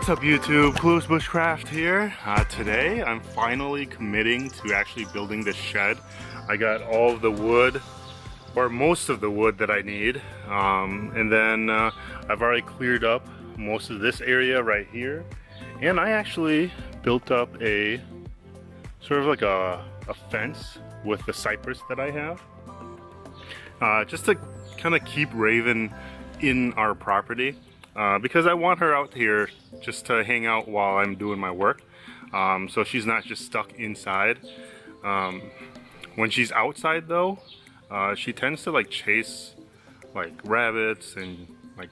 What's up YouTube, Clueless Bushcraft here. Today I'm finally committing to actually building this shed. I got all of the wood, or most of the wood that I need, and then I've already cleared up most of this area right here, and I actually built up a sort of like a fence with the cypress that I have, just to kind of keep Raven in our property. Because I want her out here just to hang out while I'm doing my work, so she's not just stuck inside. When she's outside though, she tends to like chase like rabbits and like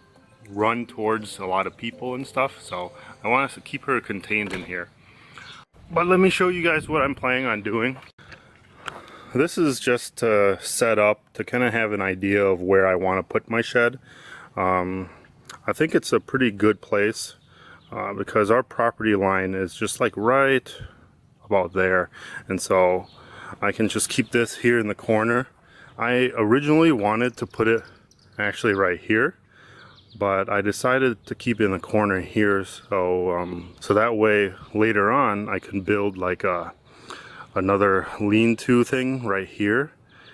run towards a lot of people and stuff, so I want us to keep her contained in here. But let me show you guys what I'm planning on doing. This is just to set up to kind of have an idea of where I want to put my shed. I think it's a pretty good place because our property line is just like right about there, and so I can just keep this here in the corner. I originally wanted to put it actually right here, but I decided to keep it in the corner here, so that way later on I can build like another lean-to thing right here,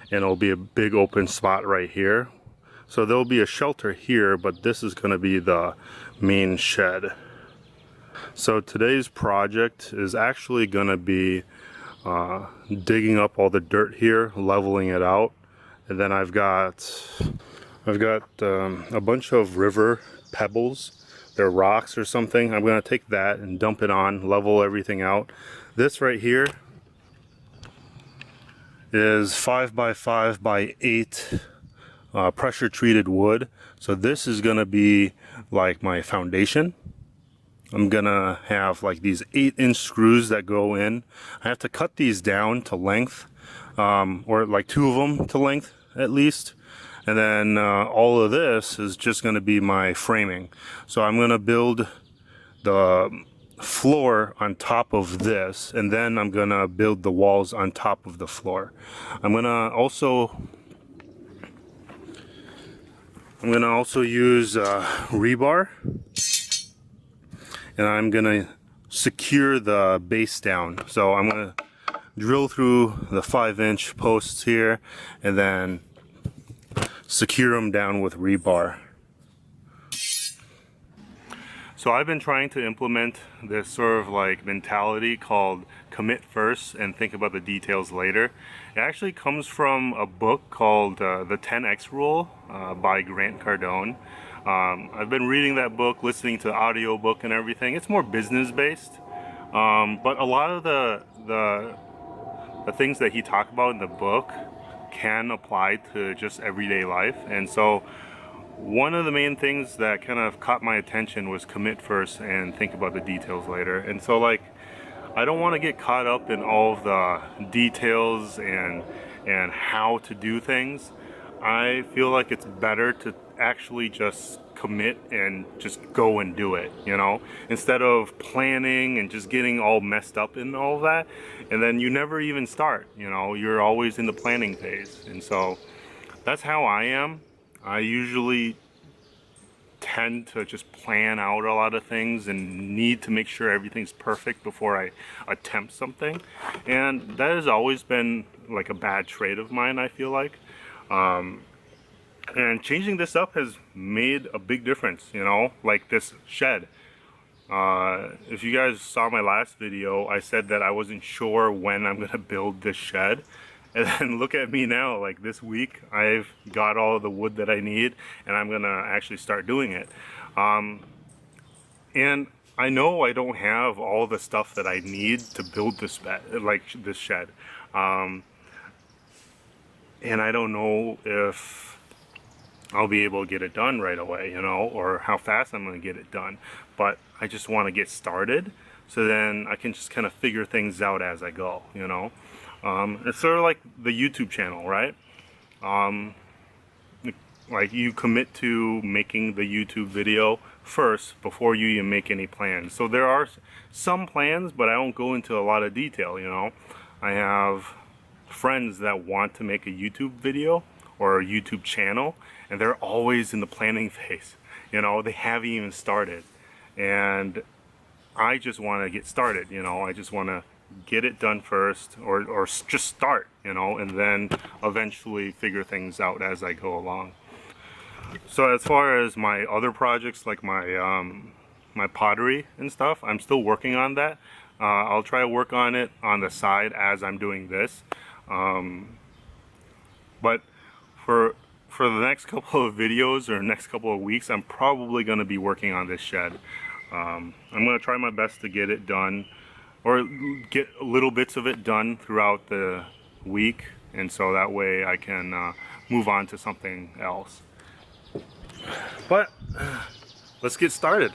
and it'll be a big open spot right here. So there'll be a shelter here, but this is going to be the main shed. So today's project is actually going to be digging up all the dirt here, leveling it out, and then I've got a bunch of river pebbles. They're rocks or something. I'm going to take that and dump it on, level everything out. This right here is 5 by 5 by 8 pressure treated wood. So this is gonna be like my foundation. I'm gonna have like these 8-inch screws that go in. I have to cut these down to length, or like 2 of them to length at least, and then all of this is just gonna be my framing. So I'm gonna build the floor on top of this, and then I'm gonna build the walls on top of the floor. I'm gonna also use rebar, and I'm gonna secure the base down. So I'm gonna drill through the 5-inch posts here and then secure them down with rebar. So I've been trying to implement this sort of like mentality called commit first and think about the details later. It actually comes from a book called The 10X Rule by Grant Cardone. I've been reading that book, listening to the audio book and everything. It's more business based, but a lot of the things that he talked about in the book can apply to just everyday life. And so one of the main things that kind of caught my attention was commit first and think about the details later. And so like, I don't want to get caught up in all of the details and how to do things. I feel like it's better to actually just commit and just go and do it, you know, instead of planning and just getting all messed up in all of that, and then you never even start, you know, you're always in the planning phase. And so that's how I am. I usually tend to just plan out a lot of things and need to make sure everything's perfect before I attempt something, and that has always been like a bad trait of mine, I feel like. And changing this up has made a big difference, you know, like this shed. If you guys saw my last video, I said that I wasn't sure when I'm gonna build this shed. And then look at me now, like this week I've got all of the wood that I need, and I'm gonna actually start doing it. And I know I don't have all the stuff that I need to build this shed. And I don't know if I'll be able to get it done right away, you know, or how fast I'm gonna get it done. But I just wanna get started, so then I can just kind of figure things out as I go, you know. It's sort of like the YouTube channel, right? Like you commit to making the YouTube video first before you even make any plans. So there are some plans, but I don't go into a lot of detail, you know. I have friends that want to make a YouTube video or a YouTube channel, and they're always in the planning phase, you know, they haven't even started. And I just want to get started, you know. I just want to get it done first, or just start, you know, and then eventually figure things out as I go along. So as far as my other projects, like my my pottery and stuff, I'm still working on that. I'll try to work on it on the side as I'm doing this. But for the next couple of videos or next couple of weeks, I'm probably going to be working on this shed. I'm going to try my best to get it done, or get little bits of it done throughout the week, and so that way I can move on to something else. But let's get started.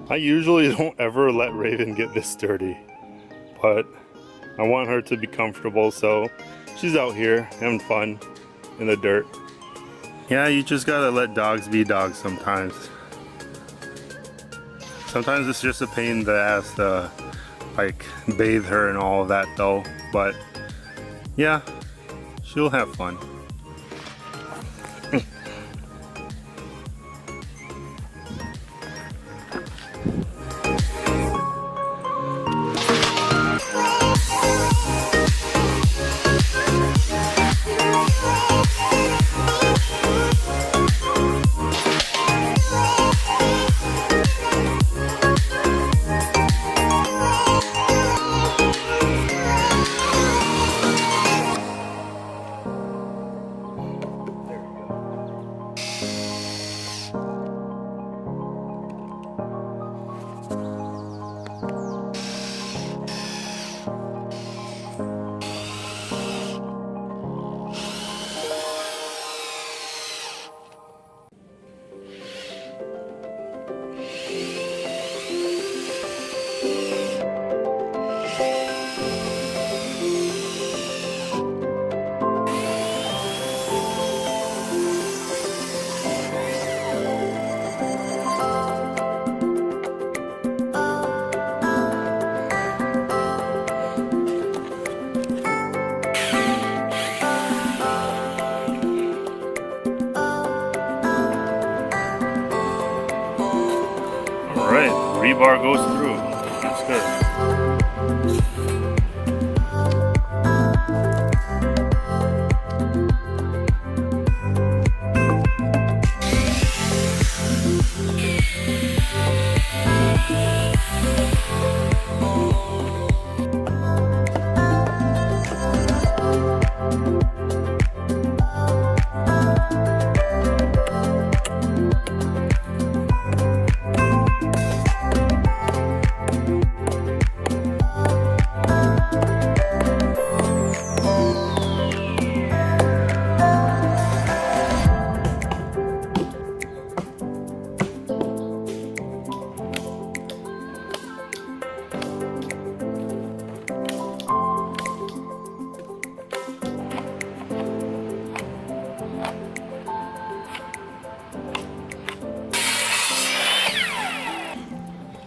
I usually don't ever let Raven get this dirty, but I want her to be comfortable, so she's out here having fun in the dirt. Yeah, you just gotta let dogs be dogs sometimes. Sometimes it's just a pain in the ass to like bathe her and all of that though, but yeah, she'll have fun. Alright, rebar goes through. That's good.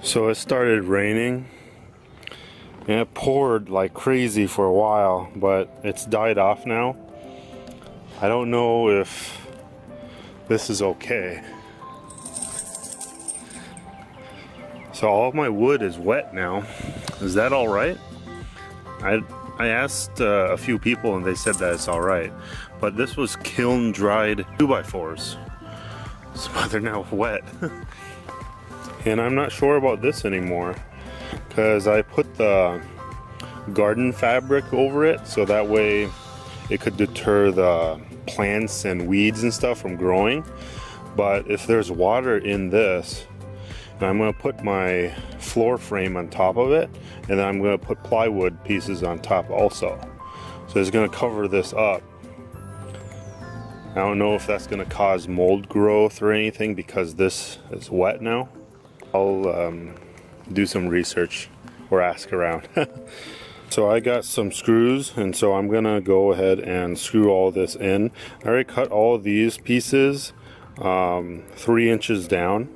So it started raining and it poured like crazy for a while, but it's died off now. I don't know if this is okay. So all of my wood is wet now. Is that all right? I asked a few people and they said that it's all right. But this was kiln dried 2x4s. So they're now wet. And I'm not sure about this anymore, because I put the garden fabric over it so that way it could deter the plants and weeds and stuff from growing. But if there's water in this, I'm going to put my floor frame on top of it, and then I'm going to put plywood pieces on top also. So it's going to cover this up. I don't know if that's going to cause mold growth or anything because this is wet now. I'll do some research or ask around. So I got some screws, and so I'm going to go ahead and screw all this in. I already cut all these pieces 3 inches down.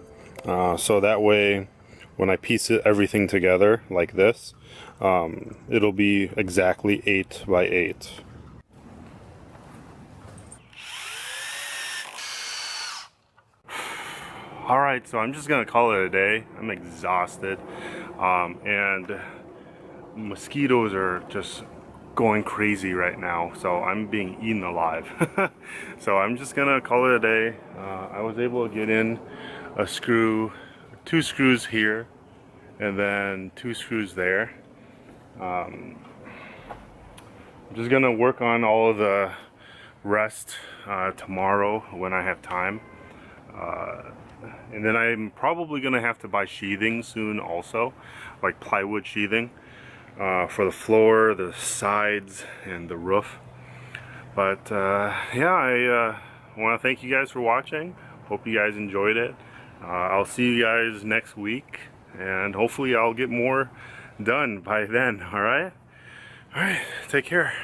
So that way when I piece everything together like this, it'll be exactly 8 by 8. Alright, so I'm just gonna call it a day. I'm exhausted, and mosquitoes are just going crazy right now, so I'm being eaten alive. So I'm just gonna call it a day. I was able to get in a screw, 2 screws here, and then 2 screws there. I'm just gonna work on all of the rest tomorrow when I have time. And then I'm probably gonna have to buy sheathing soon also, like plywood sheathing for the floor, the sides, and the roof. But yeah, I want to thank you guys for watching. Hope you guys enjoyed it. I'll see you guys next week, and hopefully I'll get more done by then. Alright, take care.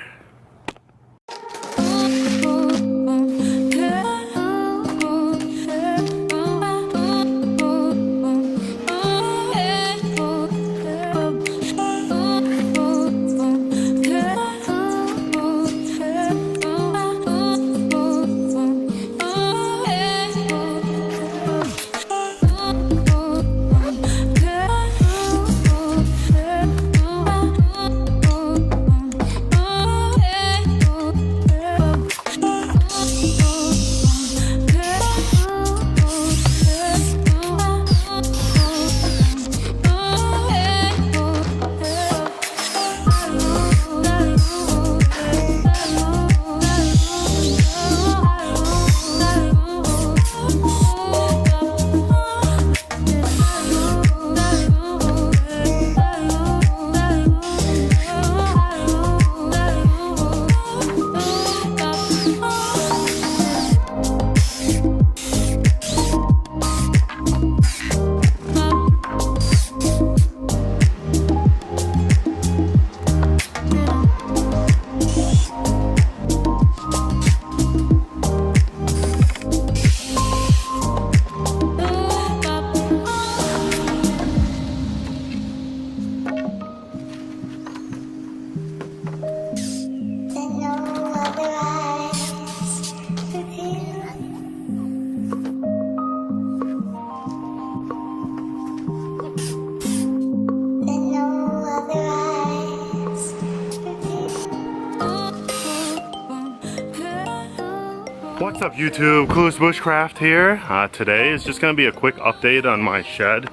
What's up YouTube, Clueless Bushcraft here. Today is just going to be a quick update on my shed.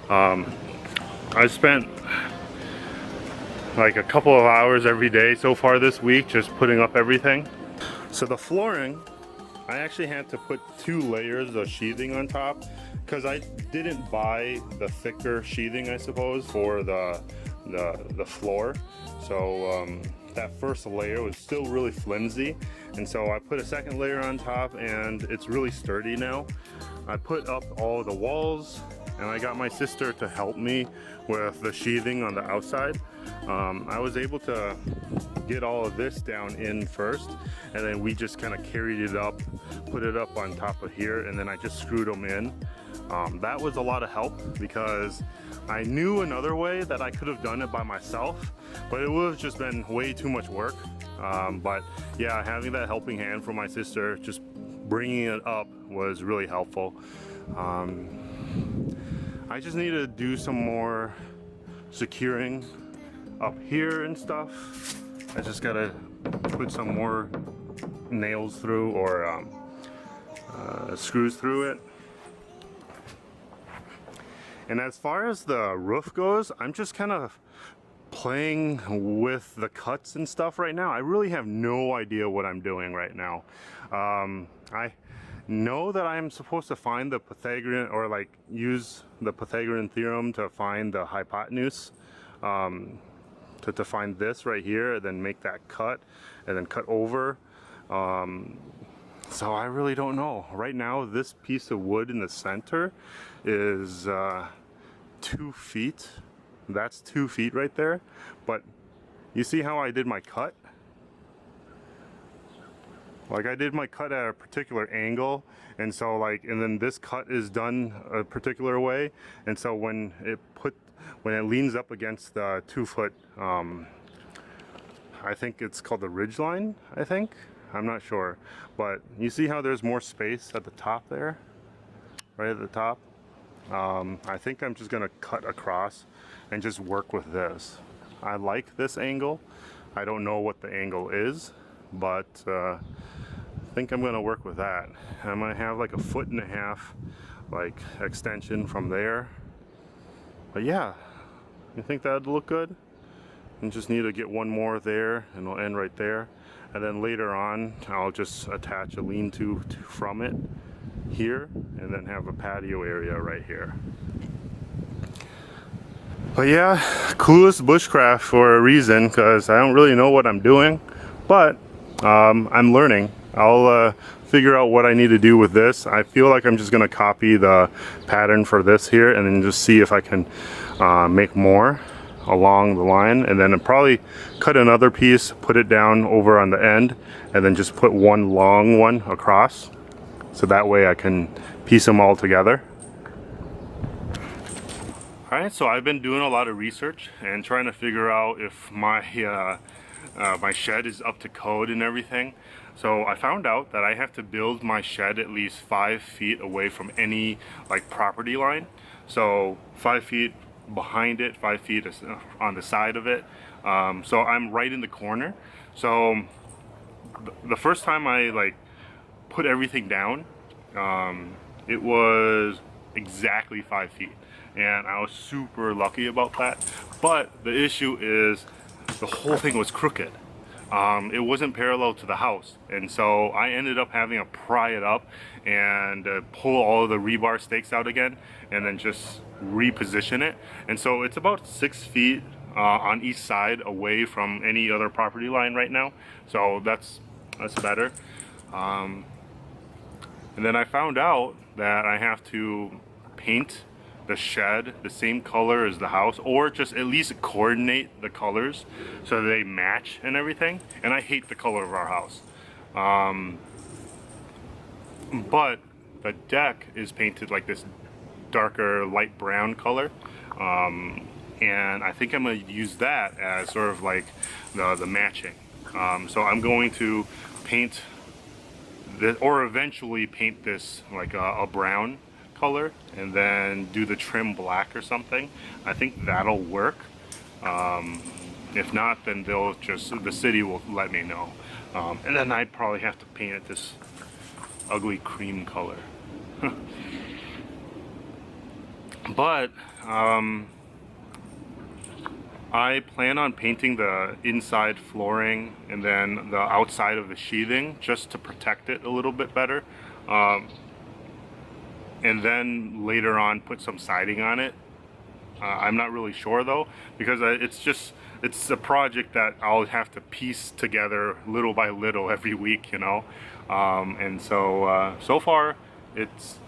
I spent like a couple of hours every day so far this week just putting up everything. So the flooring, I actually had to put 2 layers of sheathing on top because I didn't buy the thicker sheathing, I suppose, for the floor. So that first layer was still really flimsy, and so I put a second layer on top, and it's really sturdy now. I put up all the walls, and I got my sister to help me with the sheathing on the outside. I was able to get all of this down in first, and then we just kind of carried it up, put it up on top of here, and then I just screwed them in. That was a lot of help because I knew another way that I could have done it by myself, but it would have just been way too much work. But yeah, having that helping hand from my sister, just bringing it up, was really helpful. I just need to do some more securing up here and stuff. I just gotta put some more nails through or screws through it. And as far as the roof goes, I'm just kind of playing with the cuts and stuff right now. I really have no idea what I'm doing right now. I know that I'm supposed to find the Pythagorean, or like use the Pythagorean theorem to find the hypotenuse, to find this right here, and then make that cut, and then cut over. So I really don't know. Right now, this piece of wood in the center is 2 feet. That's 2 feet right there. But you see how I did my cut? Like I did my cut at a particular angle, and so like, and then this cut is done a particular way, and so when it leans up against the 2 foot, I think it's called the ridge line, I think. I'm not sure, but you see how there's more space at the top there, right at the top. I think I'm just gonna cut across and just work with this. I like this angle. I don't know what the angle is, but I think I'm gonna work with that. I might have like 1.5 foot like extension from there. But yeah, you think that'd look good? And just need to get one more there, and it'll end right there. And then later on, I'll just attach a lean-to from it here, and then have a patio area right here. But yeah, Clueless Bushcraft for a reason, because I don't really know what I'm doing, but I'm learning. I'll figure out what I need to do with this. I feel like I'm just gonna copy the pattern for this here, and then just see if I can make more along the line, and then I'll probably cut another piece, put it down over on the end, and then just put one long one across, so that way I can piece them all together. Alright, so I've been doing a lot of research and trying to figure out if my my shed is up to code and everything. So I found out that I have to build my shed at least 5 feet away from any like property line. So 5 feet behind it, 5 feet on the side of it. So I'm right in the corner. So the first time I like put everything down, it was exactly 5 feet, and I was super lucky about that. But the issue is the whole thing was crooked. It wasn't parallel to the house, and so I ended up having to pry it up and pull all of the rebar stakes out again, and then just reposition it. And so it's about 6 feet on each side away from any other property line right now, so that's better. And then I found out that I have to paint the shed the same color as the house, or just at least coordinate the colors so they match and everything. And I hate the color of our house, but the deck is painted like this darker light brown color, and I think I'm going to use that as sort of like the matching. So I'm going to paint this, or eventually paint this like a brown color, and then do the trim black or something. I think that'll work. If not, then the city will let me know. And then I'd probably have to paint it this ugly cream color. But I plan on painting the inside flooring and then the outside of the sheathing just to protect it a little bit better. And then later on put some siding on it. I'm not really sure though, because it's a project that I'll have to piece together little by little every week, you know. And so so far it's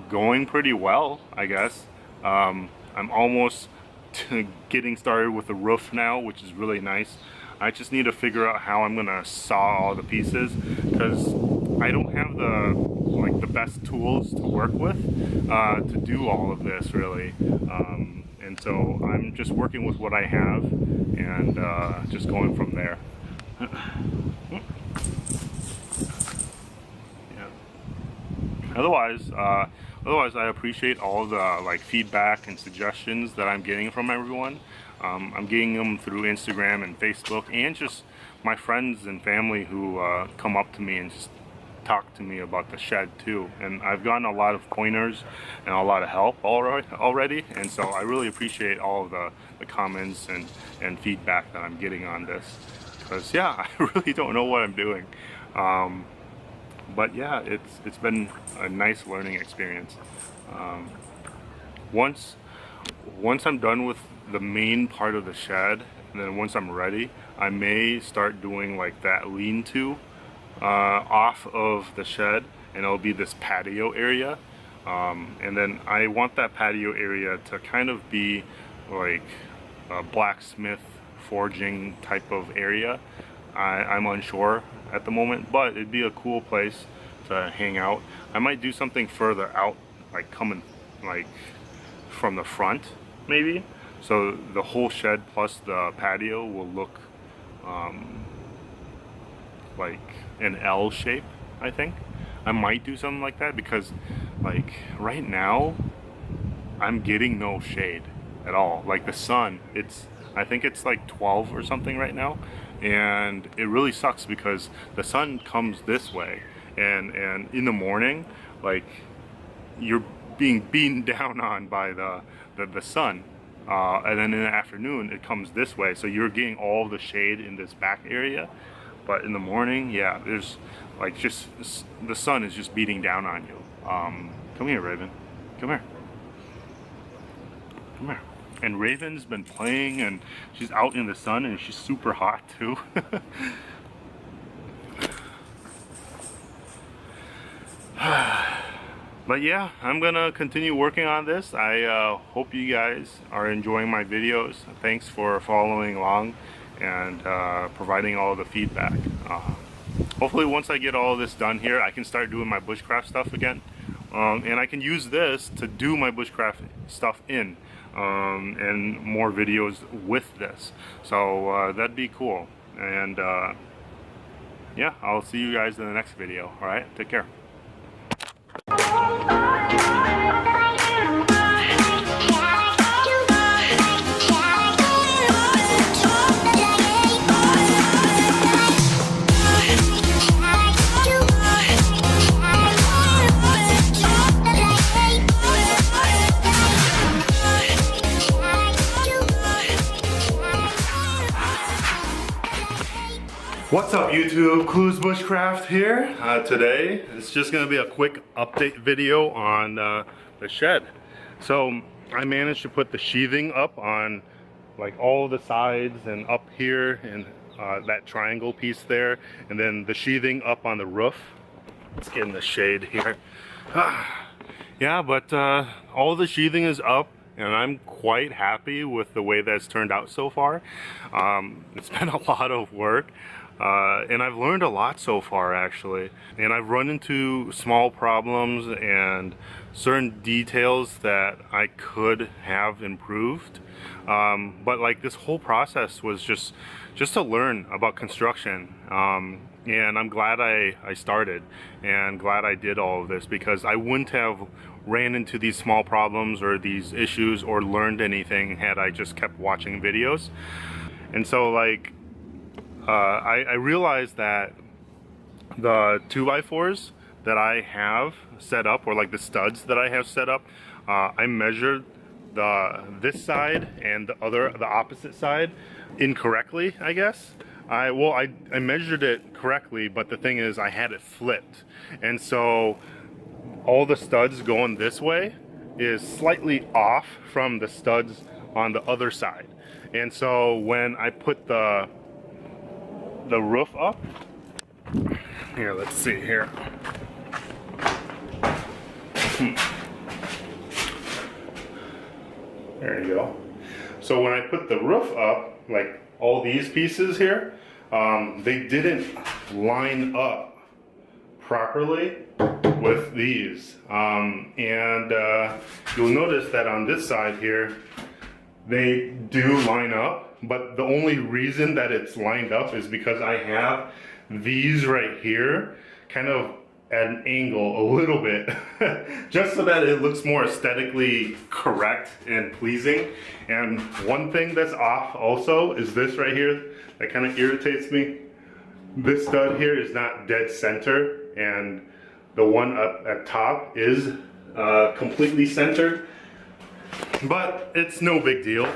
going pretty well, I guess. I'm almost getting started with the roof now, which is really nice. I just need to figure out how I'm gonna saw all the pieces, because I don't have the best tools to work with to do all of this really, and so I'm just working with what I have and just going from there. Yeah. Otherwise, otherwise, I appreciate all the like feedback and suggestions that I'm getting from everyone. I'm getting them through Instagram and Facebook, and just my friends and family who come up to me and just talk to me about the shed too. And I've gotten a lot of pointers and a lot of help already, and so I really appreciate all of the comments and feedback that I'm getting on this, because yeah, I really don't know what I'm doing. But yeah, it's been a nice learning experience. Once I'm done with the main part of the shed, and then once I'm ready, I may start doing like that lean-to off of the shed, and it'll be this patio area. And then I want that patio area to kind of be like a blacksmith forging type of area. I'm unsure at the moment, but it'd be a cool place to hang out. I might do something further out, like coming like from the front maybe, so the whole shed plus the patio will look like an L shape. I think I might do something like that, because like right now I'm getting no shade at all. Like the sun, I think it's like 12 or something right now, and it really sucks because the sun comes this way, and in the morning, like, you're being beaten down on by the sun, and then in the afternoon it comes this way, so you're getting all the shade in this back area. But in the morning, yeah, there's like just the sun is just beating down on you. Come here, Raven. Come here. Come here. And Raven's been playing, and she's out in the sun, and she's super hot too. But yeah, I'm gonna continue working on this. I hope you guys are enjoying my videos. Thanks for following along and providing all the feedback. Hopefully once I get all this done here, I can start doing my bushcraft stuff again, and I can use this to do my bushcraft stuff in, and more videos with this, so that'd be cool. And yeah, I'll see you guys in the next video. All right, take care. What's up YouTube, Clueless Bushcraft here. Today it's just going to be a quick update video on the shed. So I managed to put the sheathing up on like all the sides and up here, and that triangle piece there, and then the sheathing up on the roof. Let's get in the shade here. Yeah, but all the sheathing is up, and I'm quite happy with the way that's turned out so far. It's been a lot of work. And I've learned a lot so far, actually, and I've run into small problems and certain details that I could have improved, but like this whole process was just to learn about construction, and I'm glad I started, and glad I did all of this, because I wouldn't have ran into these small problems or these issues or learned anything had I just kept watching videos. And so like I realized that the 2x4s that I have set up, or like the studs that I have set up, I measured this side and the opposite side incorrectly, I guess. I measured it correctly, but the thing is I had it flipped, and so all the studs going this way is slightly off from the studs on the other side. And so when I put the roof up here, let's see here. There you go. So when I put the roof up, like all these pieces here, they didn't line up properly with these, and you'll notice that on this side here they do line up, but the only reason that it's lined up is because I have these right here kind of at an angle a little bit just so that it looks more aesthetically correct and pleasing. And one thing that's off also is this right here that kind of irritates me. This stud here is not dead center, and the one up at top is completely centered, but it's no big deal.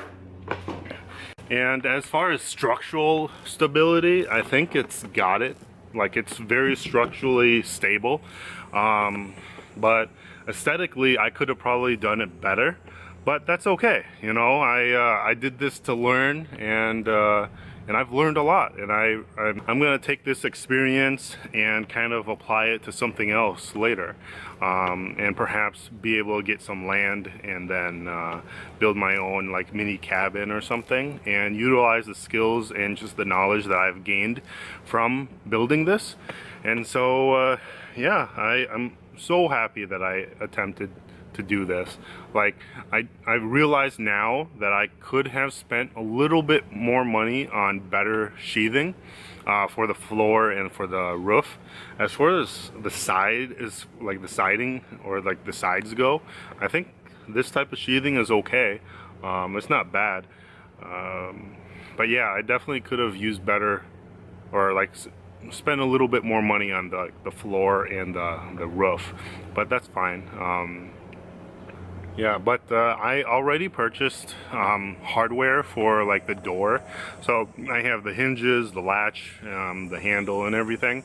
And as far as structural stability, I think it's got it. Like, it's very structurally stable, but aesthetically I could have probably done it better, but that's okay. You know, I did this to learn, and I've learned a lot, and I'm gonna take this experience and kind of apply it to something else later, and perhaps be able to get some land and then build my own like mini cabin or something, and utilize the skills and just the knowledge that I've gained from building this. And so yeah, I'm so happy that I attempted to do this. Like, I realize now that I could have spent a little bit more money on better sheathing for the floor and for the roof. As far as the side is, like the siding or like the sides go, I think this type of sheathing is okay. It's not bad, but yeah, I definitely could have used better, or like spend a little bit more money on the floor and the roof, but that's fine. Yeah, but I already purchased hardware for like the door. So I have the hinges, the latch, the handle and everything.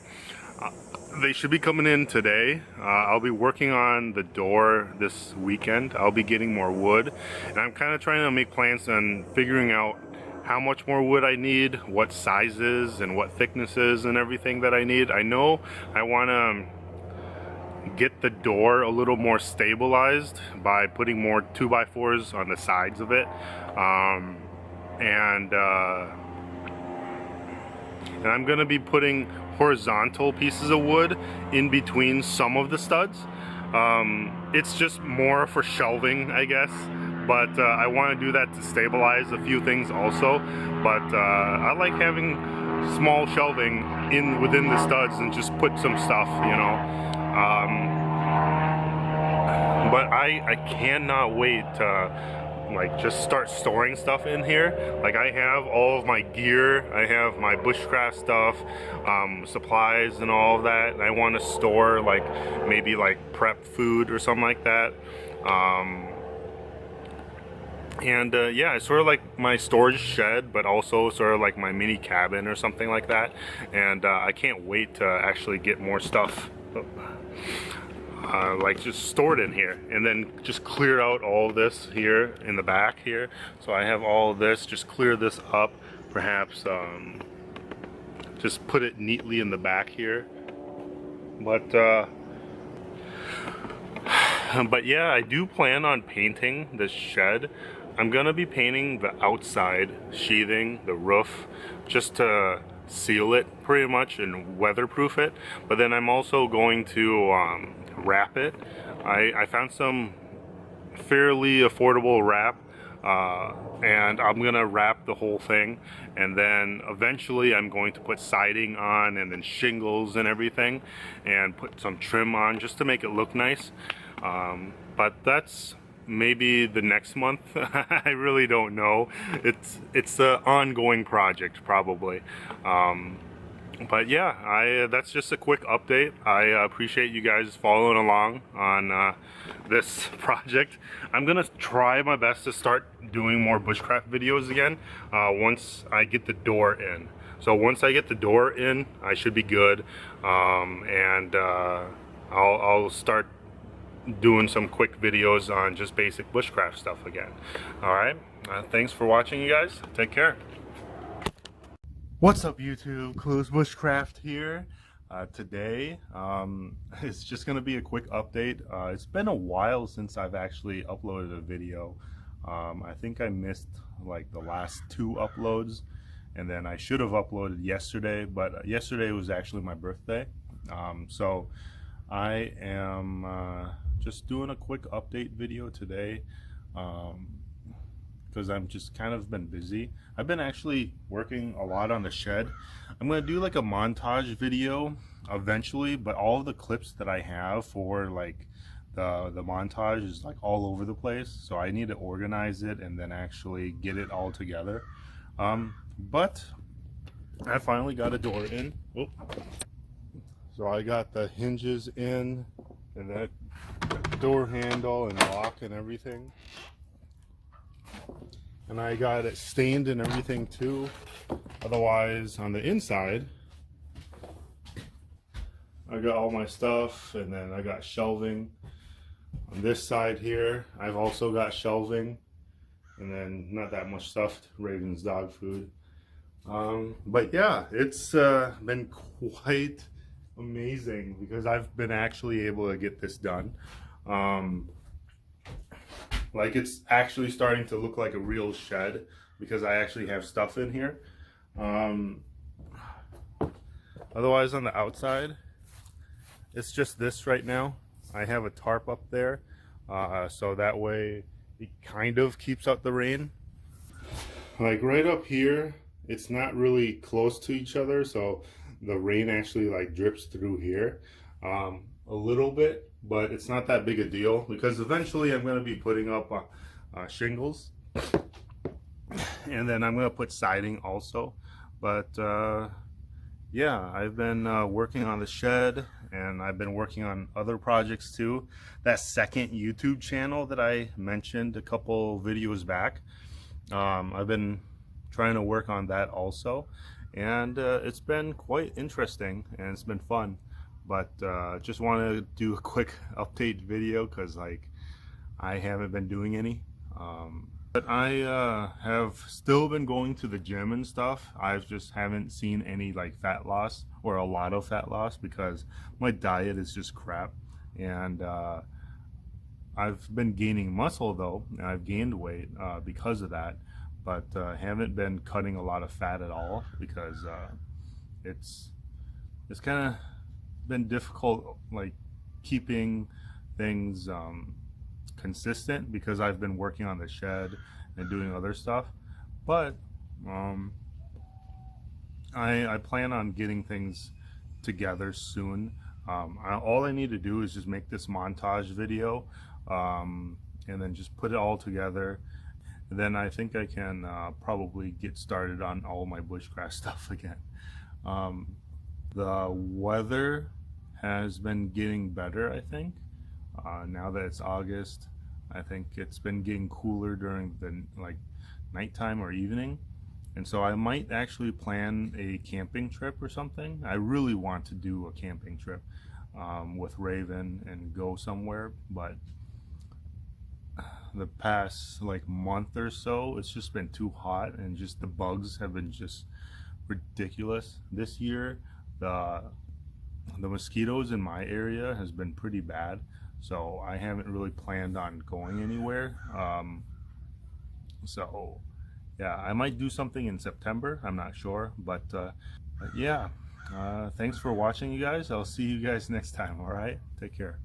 They should be coming in today. I'll be working on the door this weekend. I'll be getting more wood, and I'm kind of trying to make plans on figuring out how much more wood I need, what sizes and what thicknesses and everything that I need. I know I want to get the door a little more stabilized by putting more 2x4s on the sides of it, and I'm gonna be putting horizontal pieces of wood in between some of the studs. It's just more for shelving, I guess, but I want to do that to stabilize a few things also. But I like having small shelving within the studs and just put some stuff, you know. But I cannot wait to like just start storing stuff in here. Like, I have all of my gear, I have my bushcraft stuff, supplies and all of that, and I want to store like maybe like prep food or something like that. Yeah, it's sort of like my storage shed, but also sort of like my mini cabin or something like that. And I can't wait to actually get more stuff like just stored in here, and then just clear out all of this here in the back here. So I have all of this, just clear this up, perhaps just put it neatly in the back here. But yeah, I do plan on painting this shed. I'm gonna be painting the outside sheathing, the roof, just to seal it pretty much and weatherproof it. But then I'm also going to wrap it. I found some fairly affordable wrap, and I'm gonna wrap the whole thing, and then eventually I'm going to put siding on and then shingles and everything, and put some trim on just to make it look nice. But that's maybe the next month. I really don't know. It's an ongoing project probably. But yeah, that's just a quick update. I appreciate you guys following along on this project. I'm gonna try my best to start doing more bushcraft videos again once I get the door in. So once I get the door in, I should be good, and I'll start doing some quick videos on just basic bushcraft stuff again. Alright, thanks for watching, you guys. Take care. What's up, YouTube? Clueless Bushcraft here. Today it's just gonna be a quick update. It's been a while since I've actually uploaded a video. I think I missed like the last 2 uploads, and then I should have uploaded yesterday, but yesterday was actually my birthday. So I am just doing a quick update video today, because I'm just kind of been busy. I've been actually working a lot on the shed. I'm gonna do like a montage video eventually, but all of the clips that I have for like the montage is like all over the place, so I need to organize it and then actually get it all together. But I finally got a door in. Oh. So I got the hinges in and that door handle and lock and everything, and I got it stained and everything too. Otherwise, on the inside I got all my stuff, and then I got shelving on this side here. I've also got shelving, and then not that much stuff, Raven's dog food. But yeah, it's been quite amazing because I've been actually able to get this done. Like, it's actually starting to look like a real shed because I actually have stuff in here. Otherwise, on the outside, it's just this right now. I have a tarp up there, so that way it kind of keeps out the rain. Like right up here, it's not really close to each other, so the rain actually like drips through here a little bit, but it's not that big a deal because eventually I'm going to be putting up shingles, and then I'm going to put siding also. But yeah, I've been working on the shed, and I've been working on other projects too. That second YouTube channel that I mentioned a couple videos back, I've been trying to work on that also, and it's been quite interesting and it's been fun. But just want to do a quick update video because like I haven't been doing any. But I have still been going to the gym and stuff. I just haven't seen any like fat loss or a lot of fat loss because my diet is just crap. And I've been gaining muscle though, and I've gained weight because of that. But haven't been cutting a lot of fat at all because it's kind of been difficult like keeping things consistent because I've been working on the shed and doing other stuff. But I plan on getting things together soon. All I need to do is just make this montage video, and then just put it all together, and then I think I can probably get started on all my bushcraft stuff again. The weather has been getting better, I think. Now that it's August, I think it's been getting cooler during the like nighttime or evening, and so I might actually plan a camping trip or something. I really want to do a camping trip with Raven and go somewhere, but the past like month or so it's just been too hot, and just the bugs have been just ridiculous this year. The mosquitoes in my area has been pretty bad, so I haven't really planned on going anywhere. So yeah, I might do something in September, I'm not sure, but yeah, thanks for watching, you guys. I'll see you guys next time. All right, take care.